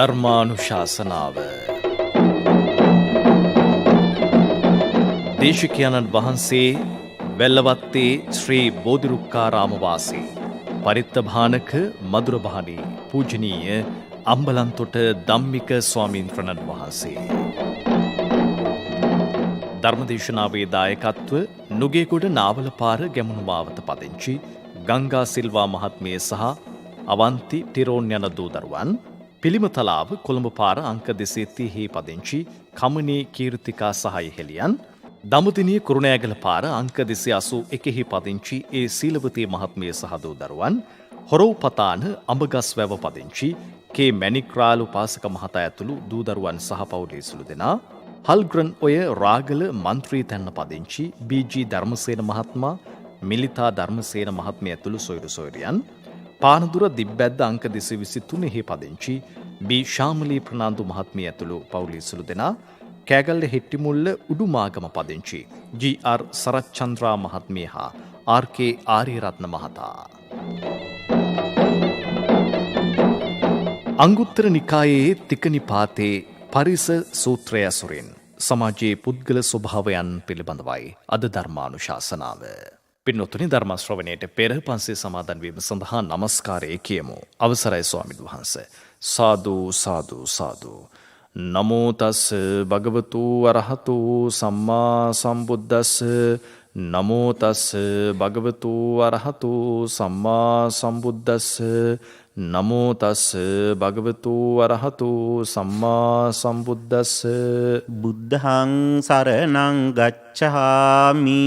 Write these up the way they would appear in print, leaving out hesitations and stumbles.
ධර්මානුශාසනාව දේශිකානන් වහන්සේ වැල්ලවත්තේ ශ්‍රී බෝධිරුක්කාරාම වාසී පරිත්තභානක මధుරභානී පූජනීය අම්බලන්තොට ධම්මික ස්වාමීන් වහන්සේ ධර්මදේශනාවේ දායකත්ව නුගේගොඩ නාවලපාර ගැමුණු මාවත පදිංචි ගංගා සිල්වා මහත්මිය සහ අවන්ති ටිරෝන් යන දූ දරුවන් පිළිමතලාව කොළඹ පාර අංක 230 පදිංචි කමනී කීර්තිකා සහ හෙලියන් දඹදිනිය කුරුණෑගල පාර අංක 281 පදිංචි ඒ සීලවතී මහත්මිය සහ දූ දරුවන් හොරව්පතාන අඹගස්වැව පදිංචි කේ මැණික්රාල උපාසක මහතා ඇතුළු දූ දරුවන් සහ පවුලේ සුළු දෙනා හල්ග්‍රන් ඔය රාගල මන්ත්‍රී තැන්න පදිංචි බී.ජී. ධර්මසේන මහත්මයා මිලිතා ධර්මසේන මහත්මිය ඇතුළු සොයුරු සොයුරියන් පානදුර දිබ්බැද්ද අංක 223 පදිංචි බී. ශාමලී ප්‍රනාන්දු මහත්මිය ඇතුළු පවුලේ සුළු දෙනා කෑගල්ල හෙට්ටිමුල්ල උඩුමාගම පදිංචි ජී.ආර්. සරච්චන්ද්‍රා මහත්මිය හා ආර්.කේ. ආර්යරත්න මහතා. අංගුත්තර නිකායේ තික නිපාතේ පරිස සූත්‍රය ඇසුරින් සමාජයේ පුද්ගල ස්වභාවයන් පිළිබඳවයි අද ධර්මානුශාසනාව. පින්වත්නි, ධර්ම ශ්‍රවණයට පෙර පන්සිල් සමාදන් වීම සඳහා নমස්කාරය කියමු. අවසරයි ස්වාමීන් වහන්සේ. සාදු සාදු සාදු. නමෝ තස් භගවතු අරහතු සම්මා සම්බුද්දස්ස. නමෝ තස් භගවතු අරහතු සම්මා සම්බුද්දස්ස. නමෝ තස් භගවතු අරහතු සම්මා සම්බුද්දස්ස. බුද්ධං සරණං ගච්ඡාමි.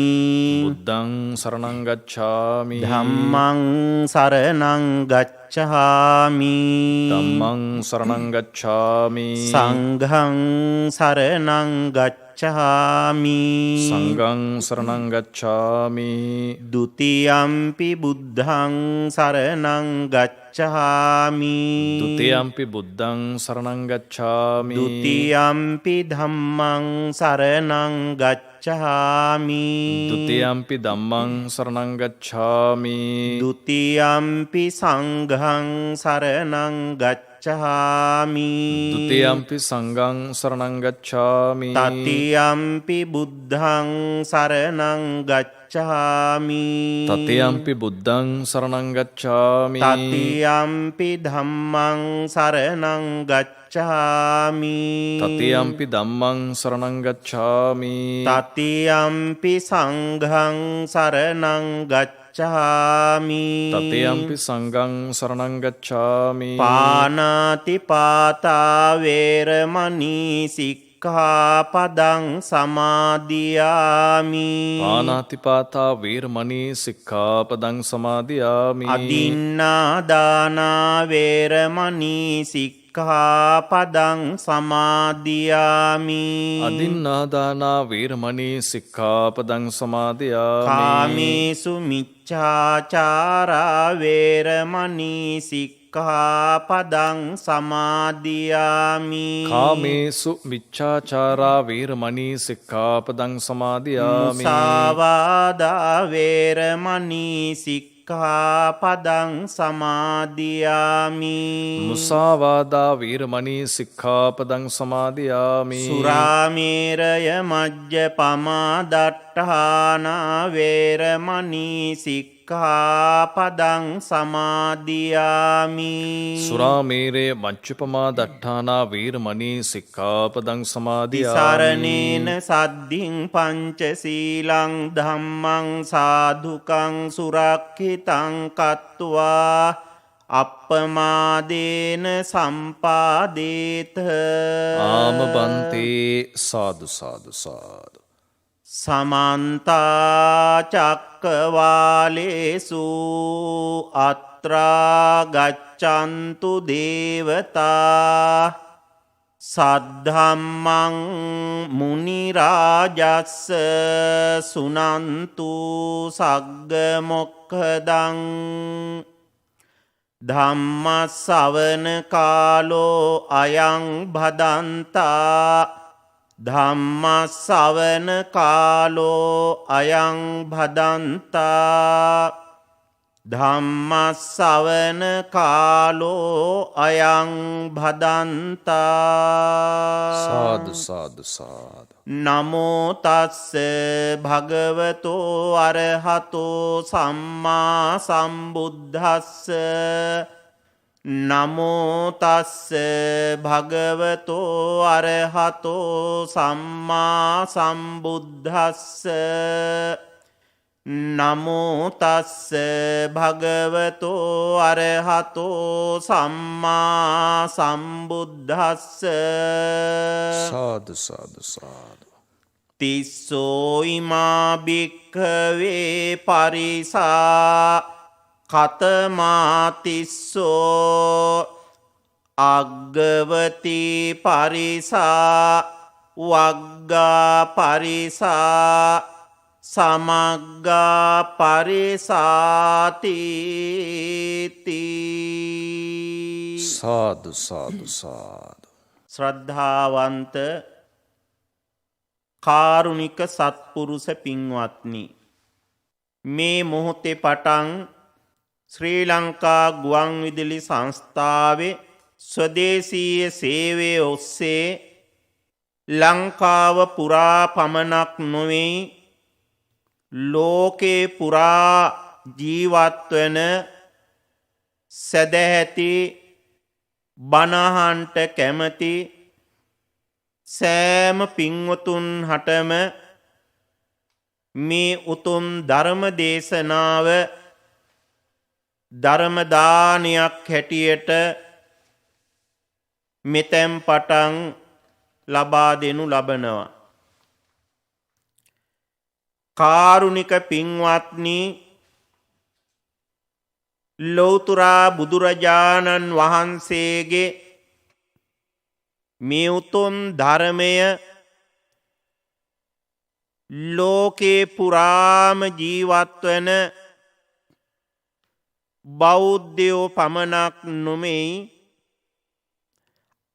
බුද්ධං සරණං ගච්ඡාමි. ධම්මං සරණං ගච්ඡාමි. ධම්මං සරණං ගච්ඡාමි. සංඝං සරණං ගච්ඡාමි. සංඝං සරණං ගච්ඡාමි. ဒ ුතියම්පි බුද්ධං සරණං ගච්ඡාමි. ဒ ුතියම්පි බුද්ධං සරණං ගච්ඡාමි. ဒ ුතියම්පි ධම්මං සරණං ගච්ඡාමි. ဒ ුතියම්පි ධම්මං සරණං ගච්ඡාමි. ဒ ුතියම්පි සංඝං සරණං ගච්ඡාමි. ဒ ුතියම්පි සංඝං සරණං ගච්ඡාමි. තතියම්පි බුද්ධං සරණං ගච්ඡාමි. තතියම්පි බුද්ධං සරණං ගච්ඡාමි. තතියම්පි ධම්මං සරණං ගච්ඡාමි. තතියම්පි ධම්මං සරණං ගච්ඡාමි. තතියම්පි සංඝං සරණං ගච්ඡාමි. තතියම්පි සංඝං සරණං ගච්ඡාමි. පානාති පාතා වේරමණී සික්ඛාපදං සමාදියාමි. පානාතිපාතා වේරමණී සික්ඛාපදං සමාදියාමි. අදින්නා දානා වේරමණී සික්ඛාපදං සමාදියාමි. අදින්නාදානා වේරමණී සික්ඛාපදං සමාදියාමි. කාමේසු මිච්ඡාචාරා වේරමණී සික්ඛාපදං සමාදියාමි. කාමේසු මිච්ඡාචාරා වේරමණී සික්ඛාපදං සමාදියාමි. මුසාවාදා වේරමණී සික්ඛාපදං සමාදියාමි. මුසාවාදා වේරමණී සික්ඛාපදං සමාදියාමි. සුරාමේරය මජ්ජපමා දට්ඨානා වේරමණී සික්ඛාපදං සමාදියාමි. සුරාමේරය මච්චුපමා දට්ඨානා වේරමණී සික්ඛාපදං සමාදියාමි. තිසරණේන සද්ධින් පංචශීලං ධම්මං සාධුකං සුරක්ඛිතං කତ୍වා අප්පමාදේන සම්පාදේත. ආමබන්තේ සාදු සාදු සාදු. සමන්ත චක්කවාලේසු අත්‍රා ගච්ඡන්තු දේවතා සද්ධම්මං මුනි රාජස්ස සුනන්තු සග්ග මොක්ඛදං ධම්ම ශ්‍රවණ කාලෝ අයං භදන්තා ධම්ම ශ්‍රවණ කාලෝ අයං භදන්තා ධම්මස්සවන කාලෝ අයං භදන්තා සාදු සාදු සාදු. නමෝ තස්ස භගවතෝ අරහතෝ සම්මා සම්බුද්දස්ස නමෝ තස්ස භගවතෝ අරහතෝ සම්මා සම්බුද්දස්ස නමෝ තස්ස භගවතෝ අරහතෝ සම්මා සම්බුද්දස්ස සාදු සාදු සාදු. තිස්සෝ ඉමා භික්ඛවේ පරිසා කතමා තිස්සෝ අග්ගවති පරිසා වග්ගා පරිසා සමග්ගා පරිසාති සාදු සාදු සාදු. ශ්‍රද්ධාවන්ත කාරුණික සත්පුරුෂ පින්වත්නි, මේ මොහොතේ පටන් ශ්‍රී ලංකා ගුවන්විදුලි සංස්ථාවේ ස්වදේශීය සේවය ඔස්සේ ලංකාව පුරා පමණක් නොවේ ලෝකේ පුරා ජීවත්වන සැදැහැති බණහන්ට කැමති සෑම පින්වතුන් හටම මේ උතුම් ධර්ම දේශනාව ධර්මදානයක් හැටියට මෙතැන් පටන් ලබා දෙනු ලබනවා. කාරුණික පින්වත්නි, ලෞතුරා බුදුරජාණන් වහන්සේගේ මේ උතුම් ධර්මය ලෝකේ පුරාම ජීවත්වන බෞද්ධයෝ පමණක් නොමෙයි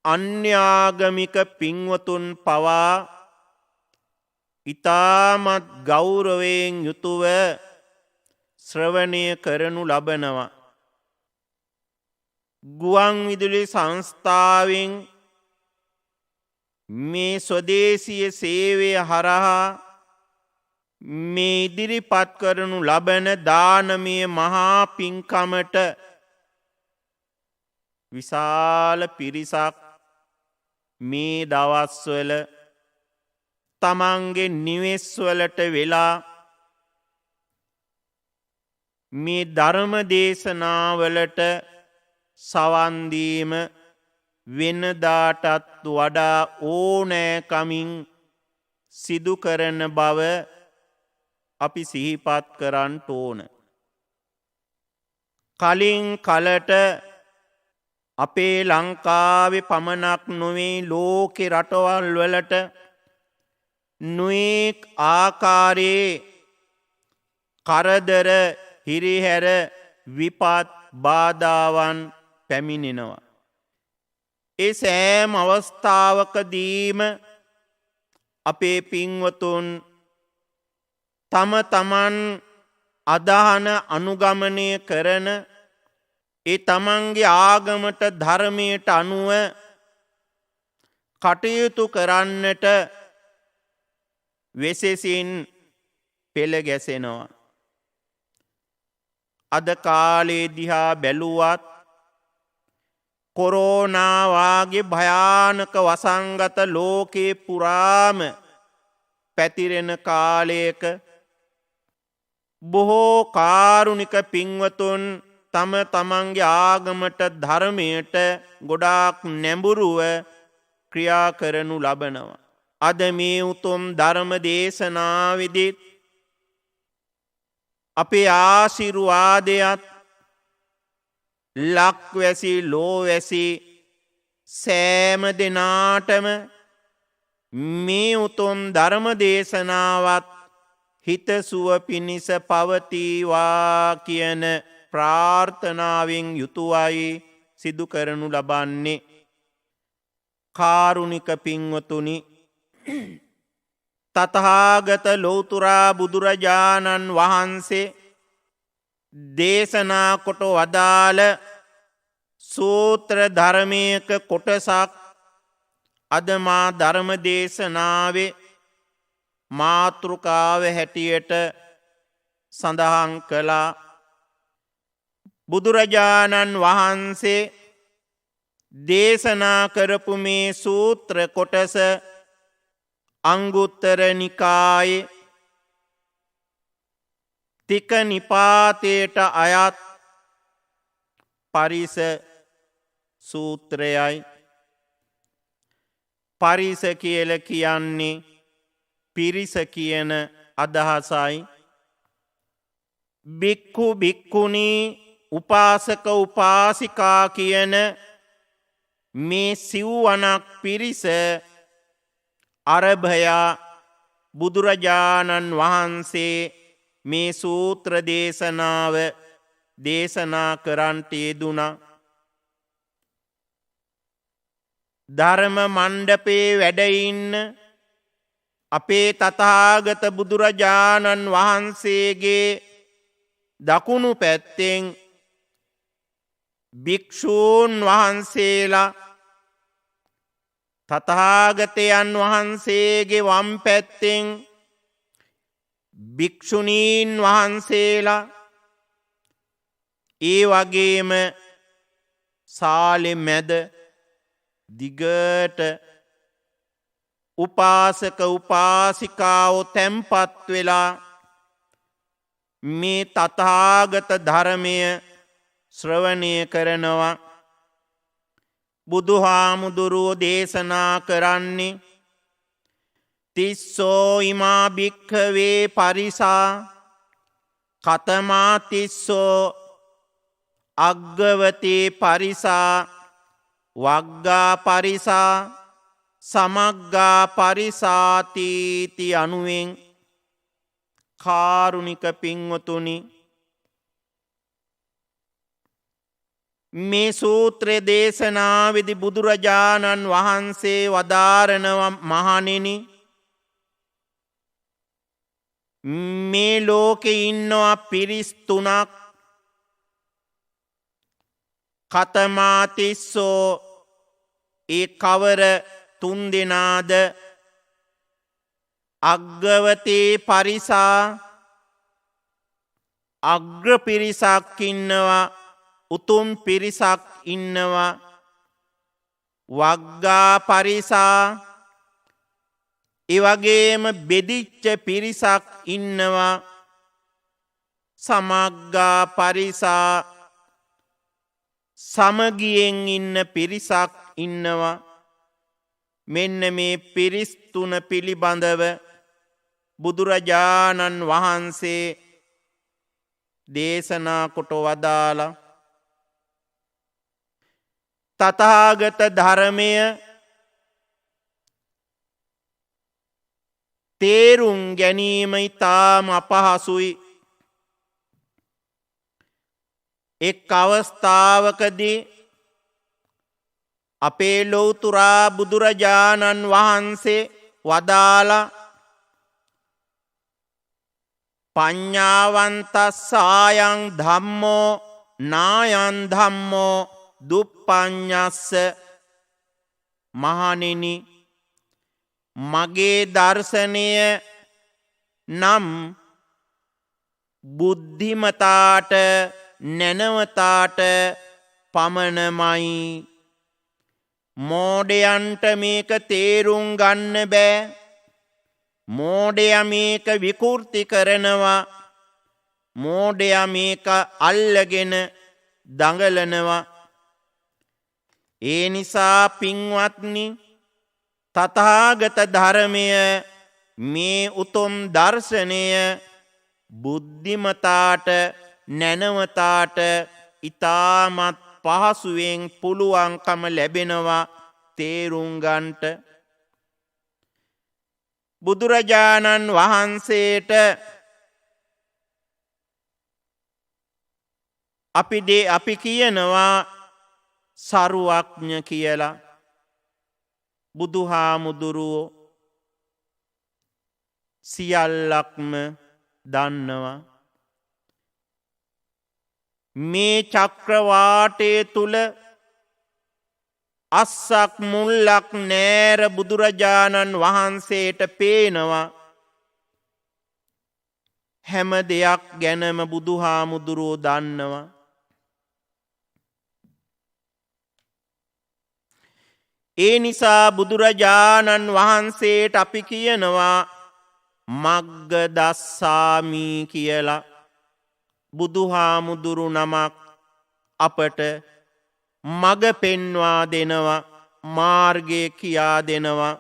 අන්‍යාගමික පින්වතුන් පවා ඉතාමත් ගෞරවයෙන් යුතුව ශ්‍රවණය කරනු ලබනවා. ගුවන්විදුලි සංස්ථාවෙන් මේ ස්වදේශීය සේවය හරහා මේ ඉදිරිපත් කරනු ලබන දානමය මහා පින්කමට විශාල පිරිසක් මේ දවස්වල තමන්ගේ නිවෙස්වලට වෙලා මේ ධර්ම දේශනාවලට සවන් දීම වෙනදාටත් වඩා ඕනෑකමින් සිදු කරන බව අපි සිහිපත් කරන්නට ඕන. කලින් කලට අපේ ලංකාවේ පමණක් නොවේ ලෝකෙ රටවල් වලට නොයෙක් ආකාරයේ කරදර හිරිහැර විපත් බාධාවන් පැමිණෙනවා. ඒ සෑම අවස්ථාවකදීම අපේ පින්වතුන් තම තමන් අදහන අනුගමනය කරන ඒ තමන්ගේ ආගමට ධර්මයට අනුව කටයුතු කරන්නට වෙසෙසින් පෙළ ගැසෙනවා. අද කාලේ දිහා බැලුවත් කොරෝනා වාගේ භයානක වසංගත ලෝකේ පුරාම පැතිරෙන කාලයක බොහෝ කාරුණික පින්වතුන් තම තමන්ගේ ආගමට ධර්මයට ගොඩාක් නැඹුරුව ක්‍රියා කරනු ලබනවා. අද මේ උතුම් ධර්ම දේශනාවෙදිත් අපේ ආශිර්වාදයත් ලක්වැසි ලෝවැසි සෑම දෙනාටම මේ උතුම් ධර්ම දේශනාවත් හිතසුව පිණිස පවතිවා කියන ප්‍රාර්ථනාවෙන් යුතුවයි සිදු කරනු ලබන්නේ. කාරුණික පින්වතුනි, තථාගත ලෞතුරා බුදුරජාණන් වහන්සේ දේශනා කොට වදාළ සූත්‍ර ධර්මයක කොටසක් අද මා ධර්ම දේශනාවේ මාතෘකාව හැටියට සඳහන් කළා. බුදුරජාණන් වහන්සේ දේශනා කරපු මේ සූත්‍ර කොටස අංගුත්තර නිකායේ තික නිපාතයට අයත් පරිස සූත්‍රයයි. පරිස කියල කියන්නේ පිරිස කියන අදහසයි. බික්කු බික්කුණී උපාසක උපාසිකා කියන මේ සිව්වනක් පිරිස අරභයා බුදුරජාණන් වහන්සේ මේ සූත්‍ර දේශනාව දේශනා කරන්ට යෙදුණා. ධර්ම මණ්ඩපේ වැඩඉන්න අපේ තථාගත බුදුරජාණන් වහන්සේගේ දකුණු පැත්තෙන් භික්ෂූන් වහන්සේලා තථාගතයන් වහන්සේගේ වම් පැත්තෙන් භික්ෂුණීන් වහන්සේලා ඒ වගේම සාලෙ මැද දිගට උපාසක උපාසිකාවෝ තැන්පත් වෙලා මේ තථාගත ධර්මය ශ්‍රවණය කරනවා. බුදුහාමුදුරුවෝ දේශනා කරන්නේ තිස්සෝ ඉමා භික්ඛවේ පරිසා කතමා තිස්සෝ අග්ගවතේ පරිසා වග්ගා පරිසා සමග්ගා පරිසාතීති අනුවෙන්. කාරුණික පින්වතුනි, මේ සූත්‍ර දේශනාවේදී බුදුරජාණන් වහන්සේ වදාරනව මහණෙනි, මේ ලෝකේ ඉන්නවා පිරිස් තුනක්. කතමාතිස්සෝ ඒ කවර තුන් දෙනාද? අග්ගවතේ පරිසා අග්‍ර පිරිසක් ඉන්නවා, උතුම් පිරිසක් ඉන්නවා. වග්ගා පරිසා එවගේම බෙදිච්ච පිරිසක් ඉන්නවා. සමග්ගා පරිසා සමගියෙන් ඉන්න පිරිසක් ඉන්නවා. මෙන්න මේ පිරිස් තුන පිළිබඳව බුදුරජාණන් වහන්සේ දේශනා කොට වදාලා තථාගත ධර්මය තේරුම් ගැනීම ඉතාම අපහසුයි. එක් අවස්ථාවකදී අපේ ලෞතුරා බුදුරජාණන් වහන්සේ වදාලා පඤ්ඤාවන්තස්සායං ධම්මෝ නායං ධම්මෝ දුප්පඤ්ඤස්ස. මහණෙනි, මගේ දර්ශනය නම් බුද්ධිමතාට නැනවතාට පමණමයි. මෝඩයන්ට මේක තේරුම් ගන්න බෑ. මෝඩයා මේක විකෘති කරනවා. මෝඩයා මේක අල්ලගෙන දඟලනවා. ඒ නිසා පින්වත්නි, තථාගත ධර්මය මේ උතුම් දර්ශනය බුද්ධිමතාට නැනවතාට ඉතාමත් පහසුවෙන් පුළුවන්කම ලැබෙනවා තේරුම් ගන්නට. බුදුරජාණන් වහන්සේට අපි කියනවා සරුවඥ කියලා. බුදුහාමුදුරුවෝ සියල්ලක්ම දන්නවා. මේ චක්‍රවාටය තුල අස්සක් මුල්ලක් නෑර බුදුරජාණන් වහන්සේට පේනවා හැම දෙයක් ගැනම බුදුහාමුදුරුවෝ දන්නවා. ඒ නිසා බුදුරජාණන් වහන්සේට අපි කියනවා මග්ග දස්සාමි කියලා. බුදුහාමුදුරු නමක් අපට මග පෙන්වා දෙනවා, මාර්ගය කියා දෙනවා.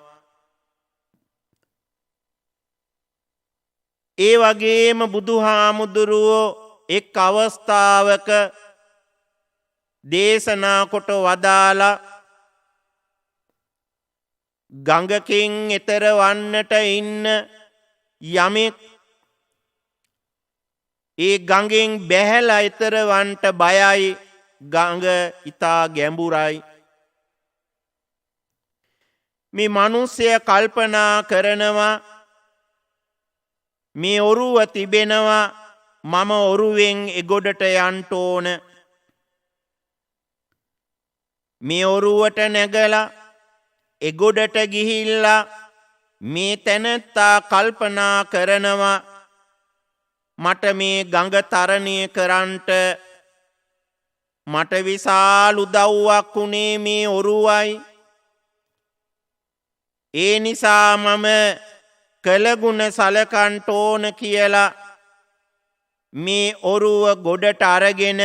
ඒ වගේම බුදුහාමුදුරුවෝ එක් අවස්ථාවක දේශනා කොට වදාලා ගඟකින් එතර වන්නට ඉන්න යමෙක් ඒ ගඟෙන් බැහැලා එතර වන්නට බයයි, ගඟ ඉතා ගැඹුරයි. මේ මිනිස්සය කල්පනා කරනවා මේ ඔරුව තිබෙනවා, මම ඔරුවෙන් එගොඩට යන්න ඕන. මේ ඔරුවට නැගලා එගොඩට ගිහිල්ලා මේ තැනැත්තා කල්පනා කරනවා මට මේ ගඟ තරණය කරන්නට මට විශාල උදව්වක් උනේ මේ ඔරුවයි. ඒ නිසා මම කළගුණ සලකන්ට ඕන කියලා මේ ඔරුව ගොඩට අරගෙන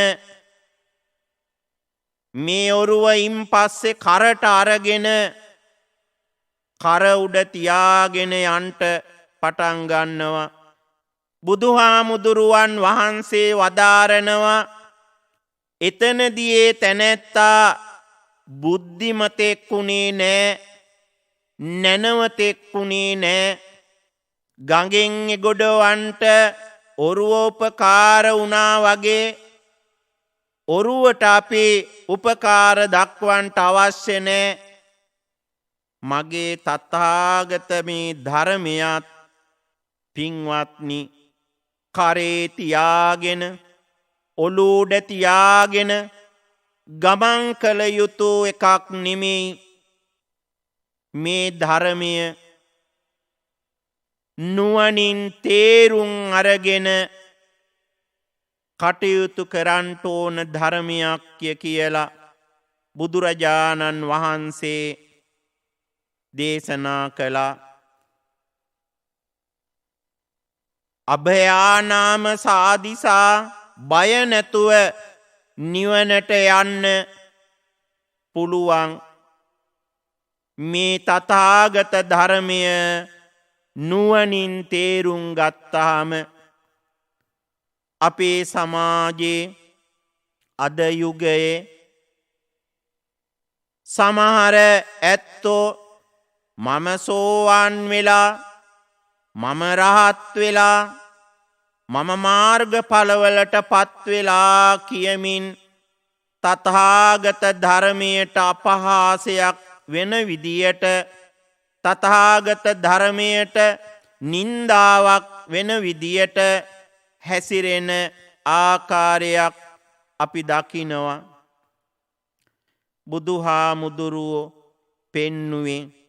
මේ ඔරුවයින් පස්සේ කරට අරගෙන කර උඩ තියාගෙන යන්ට පටන් ගන්නවා. බුදුහාමුදුරුවන් වහන්සේ වදාරනවා එතනදී ඒ තැනැත්තා බුද්ධිමතෙක් වුණේ නෑ, නැනවතෙක් වුණේ නෑ. ගඟෙන් එගොඩවන්ට ඔරුව උපකාර වුණා වගේ ඔරුවට අපි උපකාර දක්වන්ට අවශ්‍ය නෑ. මගේ තථාගත මේ ධර්මයත් පින්වත්නි කරේ තියාගෙන ඔලුඩ තියාගෙන ගමන් කළ යුතු එකක් නෙමෙයි. මේ ධර්මය නුවණින් තේරුම් අරගෙන කටයුතු කරන්ට ඕන ධර්මයක් කියලා බුදුරජාණන් වහන්සේ දේශනා කළා. අභයානාම සාදිසා බය නැතුව නිවනට යන්න පුළුවන්. මේ තථාගත ධර්මය නුවණින් තේරුම් ගත්තාම අපේ සමාජයේ අද යුගයේ සමහර ඇත්තෝ මම සෝවාන් වෙලා, මම රහත් වෙලා, මම මාර්ගඵලවලට පත් වෙලා කියමින් තථාගත ධර්මයට අපහාසයක් වෙන විදියට, තථාගත ධර්මයට නින්දාවක් වෙන විදියට හැසිරෙන ආකාරයක් අපි දකිනවා. බුදුහාමුදුරුවෝ පෙන්නුවේ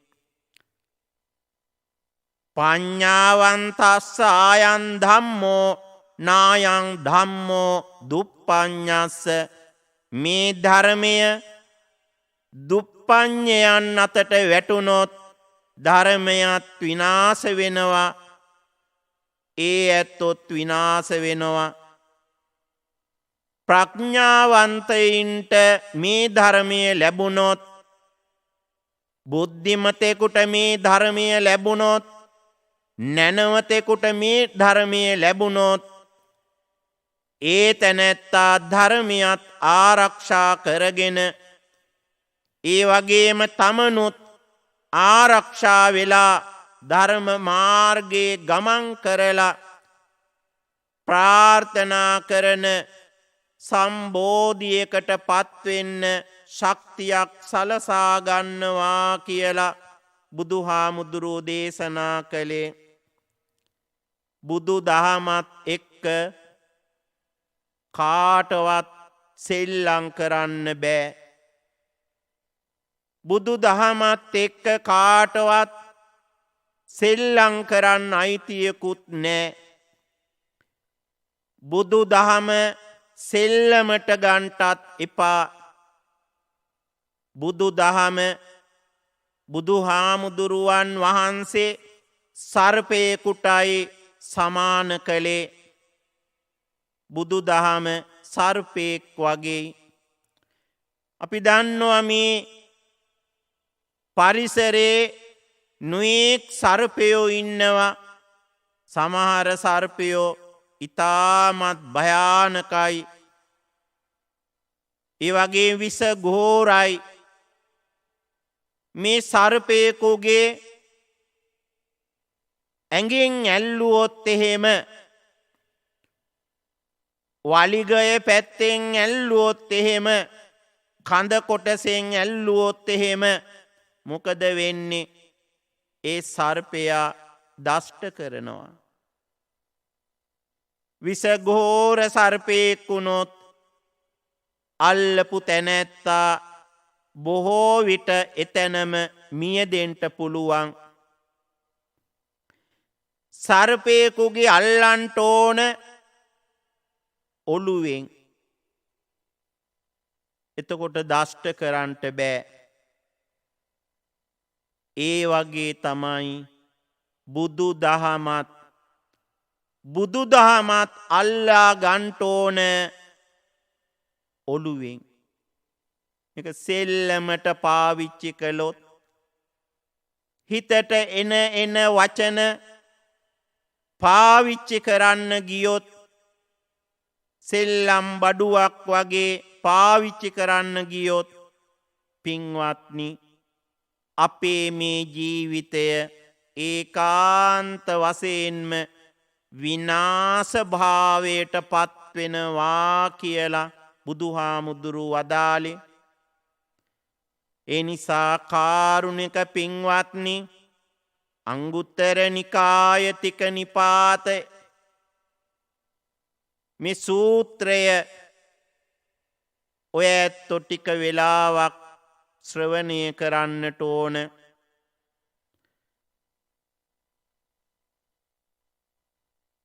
පඤ්ඤාවන්තස්ස ආයන් ධම්මෝ නායං ධම්මෝ දුප්පඤ්ඤස්ස. මේ ධර්මය දුප්පඤ්ඤයන් අතට වැටුනොත් ධර්මයත් විනාශ වෙනවා, ඒ ඇත්තොත් විනාශ වෙනවා. ප්‍රඥාවන්තයින්ට මේ ධර්මය ලැබුණොත්, බුද්ධිමතෙකුට මේ ධර්මය ලැබුණොත්, නැනවතෙකුට මේ ධර්මය ලැබුණොත්, ඒ තැනැත්තා ධර්මයත් ආරක්ෂා කරගෙන ඒ වගේම තමනුත් ආරක්ෂා වෙලා ධර්ම මාර්ගයේ ගමන් කරලා ප්‍රාර්ථනා කරන සම්බෝධියකට පත්වෙන්න ශක්තියක් සලසා ගන්නවා කියලා බුදුහාමුදුරුවෝ දේශනා කළේ. බුදු දහමත් එක්ක කාටවත් සෙල්ලං කරන්න බෑ. බුදු දහමත් එක්ක කාටවත් සෙල්ලං කරන්න අයිතියකුත් නෑ. බුදු දහම සෙල්ලමට ගන්ටත් එපා. බුදු දහම බුදු හාමුදුරුවන් වහන්සේ සර්පයෙකුටයි සමාන කළේ. බුදු දහම සර්පයෙක් වගේ. අපි දන්නවා මේ පරිසරේ නොයෙක් සර්පයෝ ඉන්නවා. සමහර සර්පයෝ ඉතාමත් භයානකයි. ඒ වගේ විස ගෝරයි. මේ සර්පයෙකුගේ ඇඟෙන් ඇල්ලුවොත් එහෙම වලිගය පැත්තෙන් ඇල්ලුවොත් එහෙම කඳ කොටසෙන් ඇල්ලුවොත් එහෙම මොකද වෙන්නේ? ඒ සර්පයා දෂ්ට කරනවා. විසගෝර සර්පයෙක් වුණොත් අල්ලපු තැනැත්තා බොහෝ විට එතැනම මියදෙන්ට පුළුවන්. සර්පයෙකුගේ අල්ලන්ට ඕන ඔළුවෙන්. එතකොට දෂ්ට කරන්ට බෑ. ඒ වගේ තමයි බුදු දහමත්. බුදු දහමත් අල්ලා ගන්ට ඕන ඔළුවෙන්. එක සෙල්ලමට පාවිච්චි කළොත් හිතට එන වචන පාවිච්චි කරන්න ගියොත් සෙල්ලම් බඩුවක් වගේ පාවිච්චි කරන්න ගියොත් පින්වත්නි අපේ මේ ජීවිතය ඒකාන්ත වශයෙන්ම විනාශභාවයට පත්වෙනවා කියලා බුදුහාමුදුරු වදාළේ. ඒ නිසා කාරුණික පින්වත්නි අංගුත්තර නිකාය තික නිපාත මේ සූත්‍රය ඔය ඇත්තෝ ටික වෙලාවක් ශ්‍රවණය කරන්නට ඕන.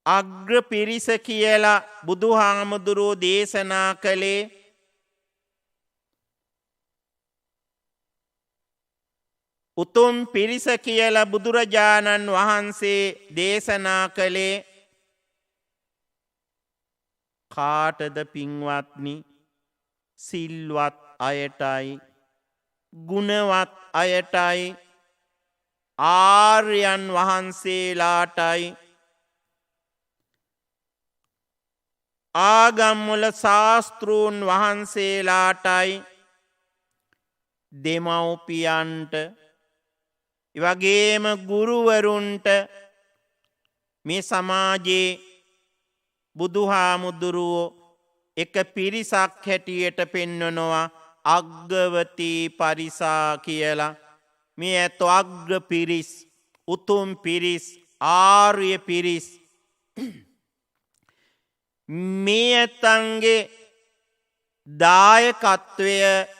අග්‍ර පිරිස කියලා බුදුහාමුදුරුවෝ දේශනා කළේ උතුම් පිරිස කියලා බුදුරජාණන් වහන්සේ දේශනා කළේ කාටද පින්වත්නි? සිල්වත් අයටයි, ගුණවත් අයටයි, ආර්යයන් වහන්සේලාටයි, ආගම්වල ශාස්තෘන් වහන්සේලාටයි, දෙමව්පියන්ට, එවැගේම ගුරුවරුන්ට මේ සමාජයේ බුදුහාමුදුරුවෝ එක පිරිසක් හැටියට පෙන්වනවා අග්ගවතී පරිසා කියලා. මේ ඇතෝ අග්‍ර පිරිස්, උතුම් පිරිස්, ආර්ය පිරිස්. මේ ඇතන්ගේ දායකත්වය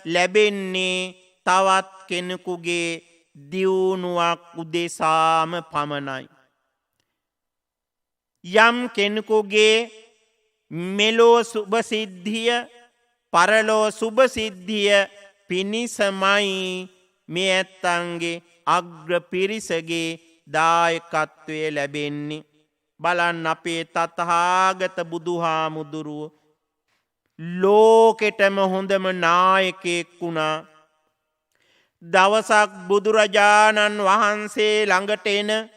ලැබෙන්නේ තවත් කෙනෙකුගේ දියුණුවක් උදෙසාම පමණයි. යම් කෙනෙකුගේ මෙලෝ සුභසිද්ධිය, පරලෝ සුභසිද්ධිය පිණිසමයි මේ ඇත්තන්ගේ අග්‍ර පිරිසගේ දායකත්වය ලැබෙන්නේ. බලන්න අපේ තථාගත බුදුහාමුදුරුව ලෝකෙටම හොඳම නායකයෙක් වුණා. දවසක් බුදුරජාණන් වහන්සේ ළඟට එන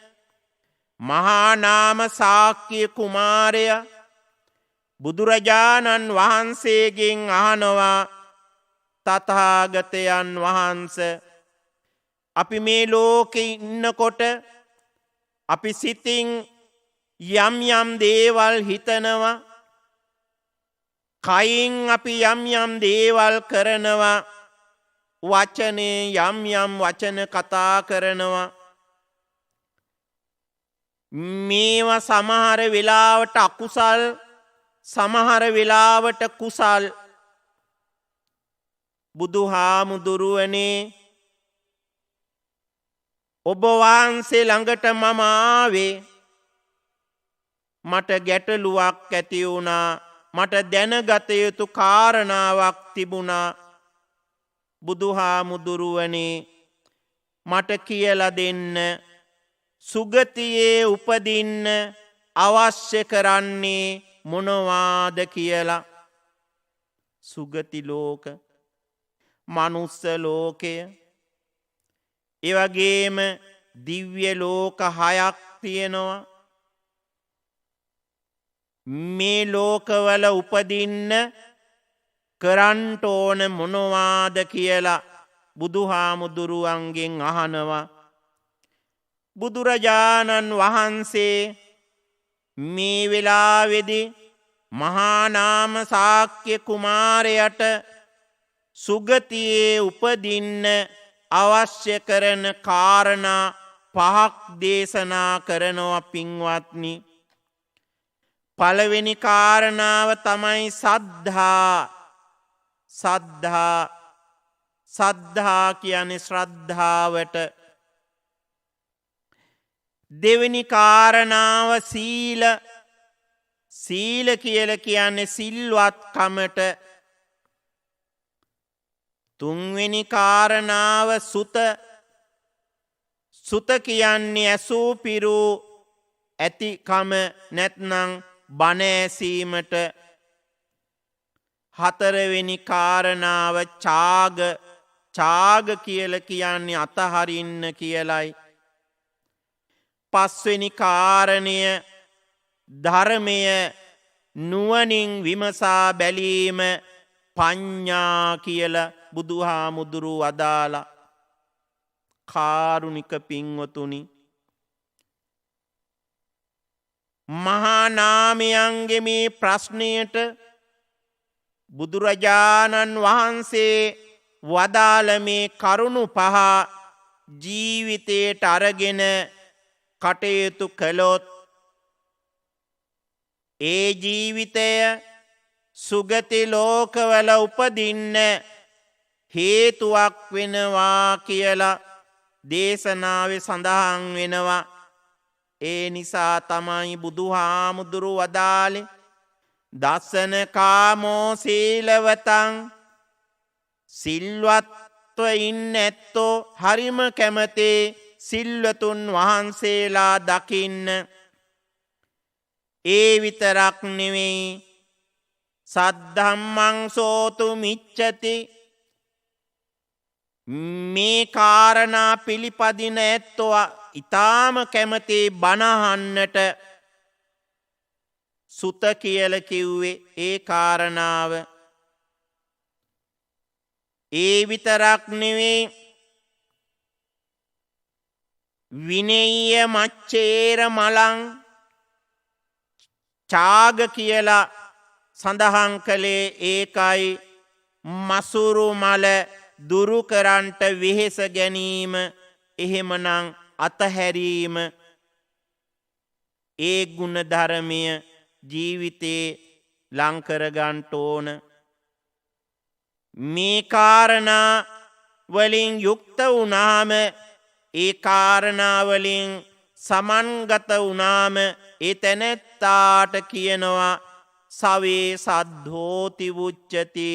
මහා නාම ශාක්‍ය කුමාරයා බුදුරජාණන් වහන්සේගෙන් අහනවා, තථාගතයන් වහන්සේ, අපි මේ ලෝකේ ඉන්නකොට අපි සිතින් යම් යම් දේවල් හිතනවා, කයින් අපි යම් යම් දේවල් කරනවා, වචනේ යම් යම් වචන කතා කරනවා. මේවා සමහර වෙලාවට අකුසල්, සමහර වෙලාවට කුසල් බුදුහාමුදුරුවනේ ඔබ වහන්සේ ළඟට මම ආවේ මට ගැටලුවක් ඇති වුණා මට දැනගත යුතු කාරණාවක් තිබුණා බුදුහාමුදුරුවනේ මට කියලා දෙන්න සුගතියේ උපදින්න අවශ්‍ය කරන්නේ මොනවාද කියලා සුගති ලෝක මනුස්ස ලෝකය එවැගේම දිව්‍ය ලෝක 6ක් තියෙනවා මේ ලෝකවල උපදින්න කරන්ට ඕන මොනවාද කියලා බුදුහාමුදුරුවන්ගෙන් අහනවා බුදුරජාණන් වහන්සේ මේ වෙලාවේදී මහා නාම ශාක්‍ය කුමාරයාට සුගතියේ උපදින්න අවශ්‍ය කරන කාරණා 5ක් දේශනා කරනවා පින්වත්නි පළවෙනි කාරණාව තමයි සද්ධා කියන්නේ ශ්‍රද්ධාවට දෙවෙනි කාරණාව සීල කියලා කියන්නේ සිල්වත්කමට තුන්වෙනි කාරණාව සුත කියන්නේ ඇසූ පිරූ ඇතිකම නැත්නම් බණ ඇසීමට හතරවෙනි කාරණාව ඡාග කියලා කියන්නේ අතහරින්න කියලයි පස්වෙනි කාරණය ධර්මය නුවණින් විමසා බැලීම පඤ්ඤා කියලා බුදුහාමුදුරුව වදාලා කාරුණික පින්වතුනි මහා නාමයන්ගේ මේ ප්‍රශ්නයට බුදුරජාණන් වහන්සේ වදාළ මේ කරුණු 5 ජීවිතයට අරගෙන කටයුතු කළොත් ඒ ජීවිතය සුගති ලෝකවල උපදින්න හේතුවක් වෙනවා කියලා දේශනාවේ සඳහන් වෙනවා ඒ නිසා තමයි බුදුහාමුදුරුව වදාළේ දසන කාමෝ සීලවතං සිල්වත්ව ඉන්න ඇත්තෝ හරිම කැමතේ සිල්වතුන් වහන්සේලා දකින්න ඒ විතරක් නෙවෙයි සද්ධම්මං සෝතු මිච්ඡති මේ කාරණා පිළිපදින ඇත්තෝ ඊටාම කැමතේ බණහන්නට සුත කියලා කිව්වේ ඒ කාරණාව ඒ විතරක් නෙවෙයි විනේය මච්චේර මලං ඡාග කියලා සඳහන් කළේ ඒකයි මසුරු මල දුරු කරන්ට වෙහෙස ගැනීම එහෙමනම් අතහැරීම ඒ ගුණ ධර්මය ජීවිතේ ලං කර ගන්න ඕන මේ කාරණා වලින් යුක්ත වුණාම ඒ කාරණා වලින් සමන්ගත වුණාම ඒ තැනැත්තාට කියනවා සවේ සද්ධෝති උච්චති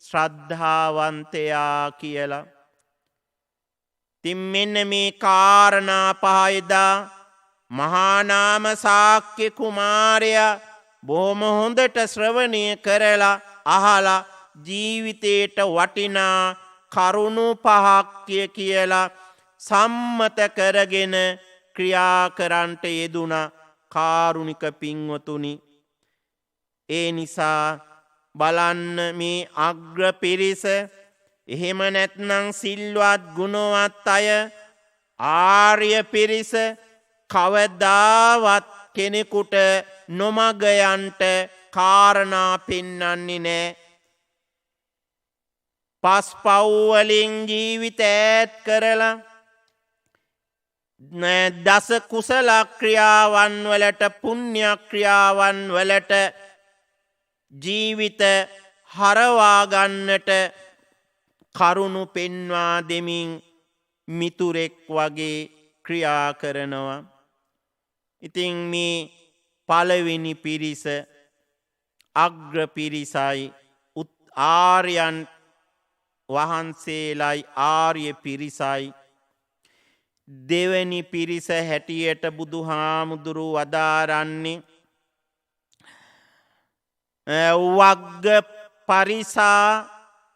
ශ්‍රද්ධාවන්තයා කියලා. ඉතින් මෙන්න මේ කාරණා 5 එදා මහා නාම ශාක්‍ය කුමාරයා බොහොම හොඳට ශ්‍රවණය කරලා අහලා ජීවිතේට වටිනා කරුණු 5ක් කියලා සම්මත කරගෙන ක්‍රියා කරන්ට යෙදුණා කාරුණික පින්වතුනි. ඒ නිසා බලන්න මේ අග්‍ර පිරිස එහෙම නැත්නම් සිල්වත් ගුණවත් අය ආර්ය පිරිස කවදාවත් කෙනෙකුට නොමග යන්ට කාරණා පෙන්වන්නේ නැහැ. පස්පව් වලින් ජීවිත ඈත් කරලා දස කුසල ක්‍රියාවන් වලට පුණ්‍ය ක්‍රියාවන් වලට ජීවිත හරවා ගන්නට කරුණු පෙන්වා දෙමින් මිතුරෙක් වගේ ක්‍රියා කරනවා. ඉතින් මේ පළවෙනි පිරිස අග්‍ර පිරිසයි ආර්යයන් වහන්සේලායි ආර්ය පිරිසයි. දෙවැනි පිරිස හැටියට බුදුහාමුදුරු වදාරන්නේ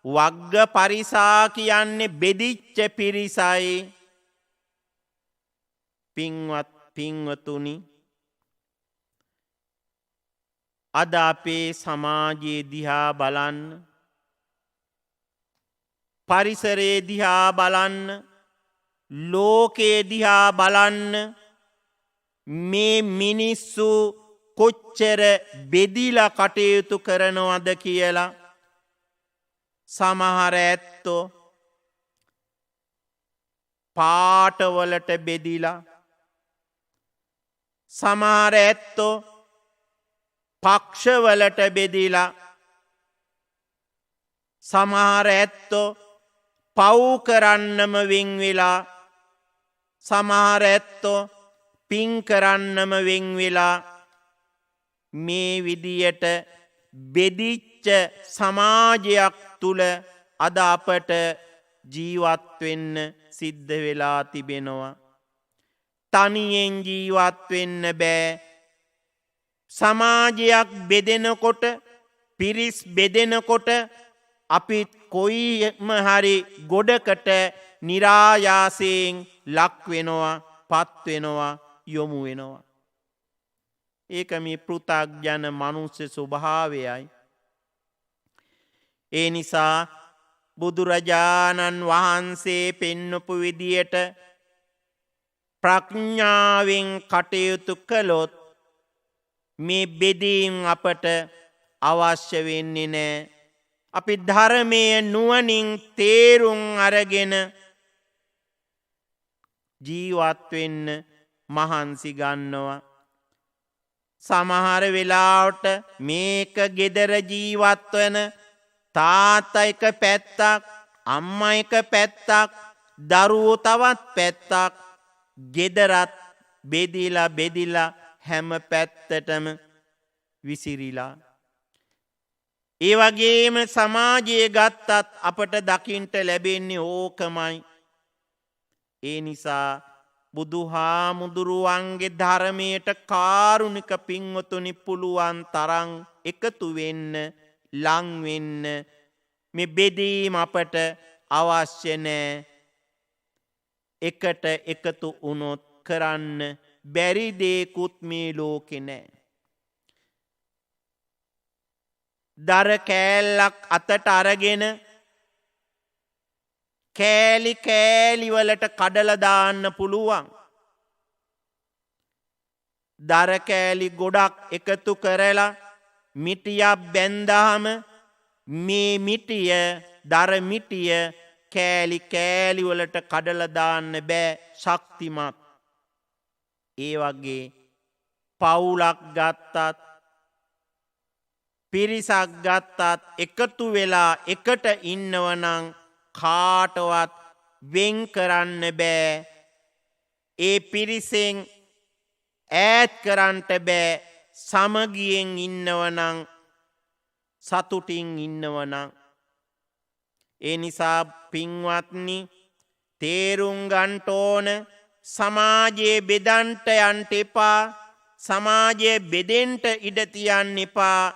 වග්ග පරිසා කියන්නේ බෙදිච්ච පිරිසයි. පින්වතුනි, අද අපේ සමාජයේ දිහා බලන්න, පරිසරයේ දිහා බලන්න, ලෝකයේ දිහා බලන්න, මේ මිනිස්සු කොච්චර බෙදිලා කටයුතු කරනවද කියලා. සමහර ඇත්තෝ පාටවලට බෙදිලා, සමහර ඇත්තෝ පක්ෂවලට බෙදිලා, සමහර ඇත්තෝ පව් කරන්නම වෙන් වෙලා, සමහර ඇත්තෝ පින් කරන්නම වෙන් වෙලා, මේ විදියට බෙදිච්ච සමාජයක් තුල අද අපට ජීවත් වෙන්න සිද්ධ වෙලා තිබෙනවා. තනියෙන් ජීවත් වෙන්න බෑ. සමාජයක් බෙදෙනකොට, පිරිස් බෙදෙනකොට අපි කොයිම හරි ගොඩකට નિરાයාසයෙන් ලක් වෙනවා, පත් වෙනවා, යොමු වෙනවා. ඒක මේ පෘථග්ජන මනුෂ්‍ය ස්වභාවයයි. ඒ නිසා බුදුරජාණන් වහන්සේ පෙන්වපු විදියට ප්‍රඥාවෙන් කටයුතු කළොත් මේ බෙදීම් අපට අවශ්‍ය වෙන්නේ නැහැ. අපි ධර්මයේ නුවණින් තේරුම් අරගෙන ජීවත් වෙන්න මහන්සි ගන්නවා. සමහර වෙලාවට මේක ගෙදර ජීවත් වෙන තාත්තා එක පැත්තක්, අම්මා එක පැත්තක්, දරුවෝ තවත් පැත්තක්, ගෙදරත් බෙදිලා හැම පැත්තටම විසිරිලා. ඒ වගේම සමාජයේ ගත්තත් අපට දකින්ට ලැබෙන්නේ ඕකමයි. ඒ නිසා බුදුහාමුදුරුවන්ගේ ධර්මයට කාරුණික පින්වතුනි පුළුවන් තරම් එකතු වෙන්න, ලං වෙන්න. මේ බෙදීම අපට අවශ්‍ය නැහැ. එකට එකතු වුණොත් කරන්න බැරි දේකුත් මේ ලෝකේ නැහැ. දර කෑල්ලක් අතට අරගෙන කෑලි කෑලි වලට කඩලා දාන්න පුළුවන්. දර කෑලි ගොඩක් එකතු කරලා මිටියක් බැන්දාම මේ මිටිය, දර මිටිය කෑලි කෑලි වලට කඩලා දාන්න බෑ, ශක්තිමත්. ඒ වගේ පවුලක් ගත්තත්, පිරිසක් ගත්තත් එකතු වෙලා එකට ඉන්නවනම් කාටවත් වෙන් කරන්න බෑ. ඒ පිරිසෙන් ඈත් කරන්නට බෑ. සමගියෙන් ඉන්නවනම්, සතුටින් ඉන්නවනම්. ඒ නිසා පින්වත්නි, තේරුම් ගන්නට ඕන, සමාජයේ බෙදන්ට යන්න එපා. සමාජයේ බෙදෙන්ට ඉඩ තියන්න එපා.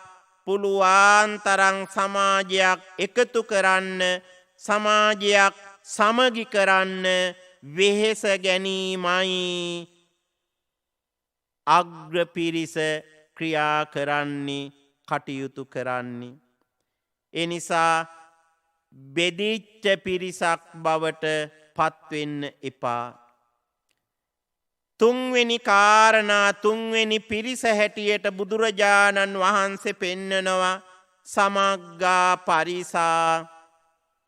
පුළුවන් තරම් සමාජයක් එකතු කරන්න, සමාජයක් සමගි කරන්න වෙහෙස ගැනීමයි අග්‍ර පිරිස ක්‍රියා කරන්නේ, කටයුතු කරන්නේ. ඒ නිසා බෙදිච්ච පිරිසක් බවට පත්වෙන්න එපා. තුන්වෙනි කාරණා, තුන්වෙනි පිරිස හැටියට බුදුරජාණන් වහන්සේ පෙන්නනවා සමග්ගා පරිසා,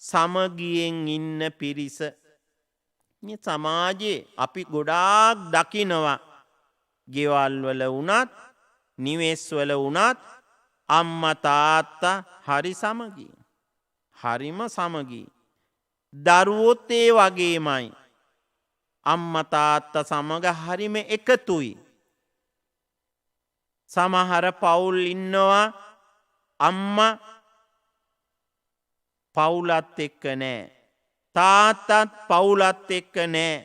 සමගියෙන් ඉන්න පිරිස. මේ සමාජයේ අපි ගොඩාක් දකිනවා. ගෙවල් වල වුණත්, නිවෙස් වල වුණත් අම්මා තාත්තා හරි සමගි. හරිම සමගි. දරුවොත් ඒ වගේමයි. අම්මා තාත්තා සමග හරිම එකතුයි. සමහර පවුල් ඉන්නවා අම්මා පවුලත් එක්ක නෑ. තාත්තත් පවුලත් එක්ක නෑ.